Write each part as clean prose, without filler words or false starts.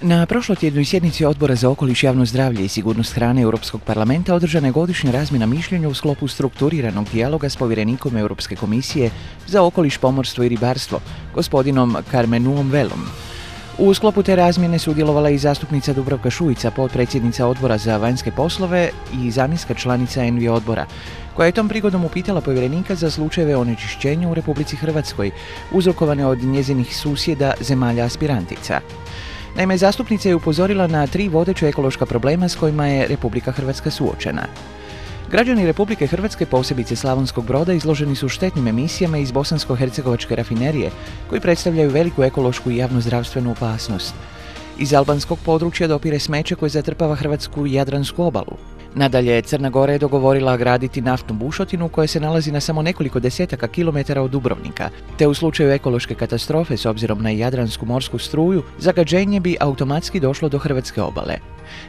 Na prošlotjednoj sjednici Odbora za okoliš, javno zdravlje i sigurnost hrane Europskog parlamenta održana je godišnja razmjena mišljenja u sklopu strukturiranog dijaloga s povjerenikom Europske komisije za okoliš, pomorstvo i ribarstvo, gospodinom Karmenom Velom. U sklopu te razmjene sudjelovala i zastupnica Dubravka Šuica, potpredsjednica Odbora za vanjske poslove i zamjenska članica ENVI odbora, koja je tom prigodom upitala povjerenika za slučajeve onečišćenja u Republici Hrvatskoj, uzrokovane od njezinih susjeda zemalja aspirantica. Naime, zastupnica je upozorila na 3 vodeća ekološka problema s kojima je Republika Hrvatska suočena. Građani Republike Hrvatske, posebice Slavonskog Broda, izloženi su štetnim emisijama iz bosansko-hercegovačke rafinerije, koji predstavljaju veliku ekološku i javnozdravstvenu opasnost. Iz albanskog područja dopire smeće koje zatrpava hrvatsku jadransku obalu. Nadalje, Crna Gora je dogovorila graditi naftnu bušotinu koja se nalazi na samo nekoliko desetaka kilometara od Dubrovnika, te u slučaju ekološke katastrofe s obzirom na jadransku morsku struju, zagađenje bi automatski došlo do hrvatske obale.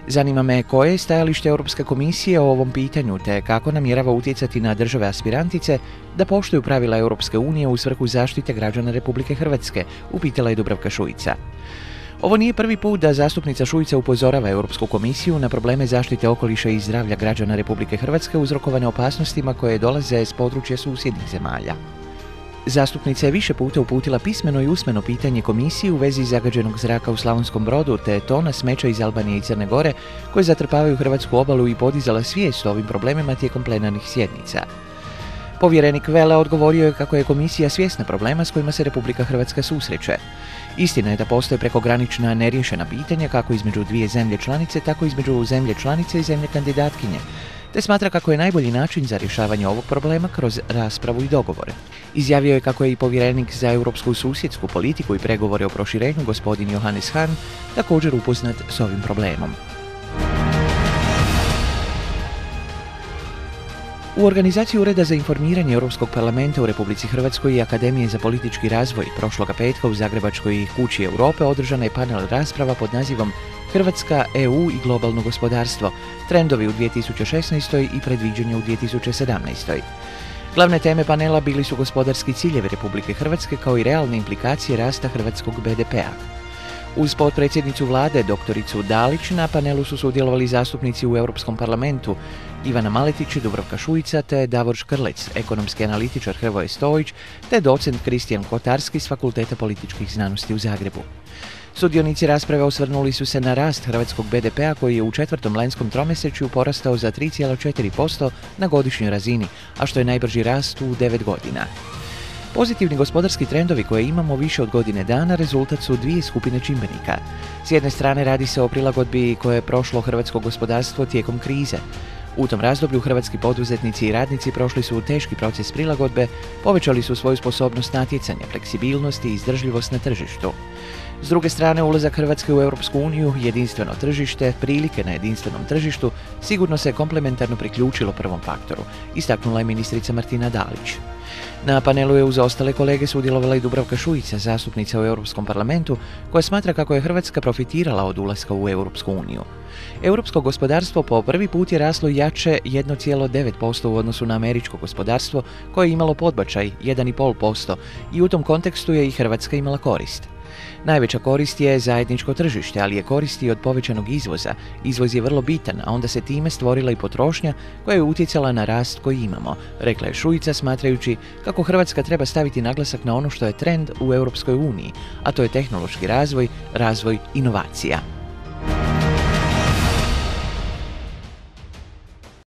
Zanima me koje je stajalište Europske komisije o ovom pitanju, te kako namjerava utjecati na države aspirantice da poštuju pravila Europske unije u svrhu zaštite građana Republike Hrvatske, upitala je Dubravka Šuica. Ovo nije prvi put da zastupnica Šuica upozorava Europsku komisiju na probleme zaštite okoliša i zdravlja građana Republike Hrvatske uzrokovane opasnostima koje dolaze s područja susjednih zemalja. Zastupnica je više puta uputila pismeno i usmeno pitanje komisiji u vezi zagađenog zraka u Slavonskom Brodu te tona smeća iz Albanije i Crne Gore koje zatrpavaju hrvatsku obalu i podizala svijest o ovim problemima tijekom plenarnih sjednica. Povjerenik Vela odgovorio je kako je komisija svjesna problema s kojima se Republika Hrvatska susreće. Istina je da postoje prekogranična neriješena pitanja kako između dvije zemlje članice, tako između zemlje članice i zemlje kandidatkinje, te smatra kako je najbolji način za rješavanje ovog problema kroz raspravu i dogovore. Izjavio je kako je i povjerenik za europsku susjedsku politiku i pregovore o proširenju, gospodin Johannes Hahn, također upoznat s ovim problemom. U organizaciji Ureda za informiranje Europskog parlamenta u Republici Hrvatskoj i Akademije za politički razvoj prošloga petka u Zagrebačkoj kući Europe održana je panel rasprava pod nazivom Hrvatska, EU i globalno gospodarstvo, trendovi u 2016. i predviđanja u 2017. Glavne teme panela bili su gospodarski ciljevi Republike Hrvatske kao i realne implikacije rasta hrvatskog BDP-a. Uz potpredsjednicu vlade, doktoricu Dalić, na panelu su sudjelovali zastupnici u Europskom parlamentu Ivana Maletić, Dubravka Šuica te Davor Škrlec, ekonomski analitičar Hrvoje Stojić te docent Kristijan Kotarski s Fakulteta političkih znanosti u Zagrebu. Sudionici rasprave osvrnuli su se na rast hrvatskog BDP-a koji je u 4. lanjskom tromjesečju porastao za 3,4% na godišnjoj razini, a što je najbrži rast u 9 godina. Pozitivni gospodarski trendovi koje imamo više od godine dana rezultat su 2 skupine čimbenika. S jedne strane radi se o prilagodbi koje je prošlo hrvatsko gospodarstvo tijekom krize. U tom razdoblju hrvatski poduzetnici i radnici prošli su teški proces prilagodbe, povećali su svoju sposobnost natjecanja, fleksibilnost i izdržljivost na tržištu. S druge strane, ulazak Hrvatske u Europsku uniju, jedinstveno tržište, prilike na jedinstvenom tržištu sigurno se komplementarno priključilo prvom faktoru, istaknula je ministrica Martina Dalić. Na panelu je uz ostale kolege sudjelovala i Dubravka Šuica, zastupnica u Europskom parlamentu, koja smatra kako je Hrvatska profitirala od ulaska u Europsku uniju. Europsko gospodarstvo po prvi put je raslo jače 1,9% u odnosu na američko gospodarstvo koje je imalo podbačaj 1,5% i u tom kontekstu je i Hrvatska imala korist. Najveća korist je zajedničko tržište, ali je korist i od povećanog izvoza. Izvoz je vrlo bitan, a onda se time stvorila i potrošnja koja je utjecala na rast koji imamo, rekla je Šuica, smatrajući kako Hrvatska treba staviti naglasak na ono što je trend u Europskoj uniji, a to je tehnološki razvoj, razvoj inovacija.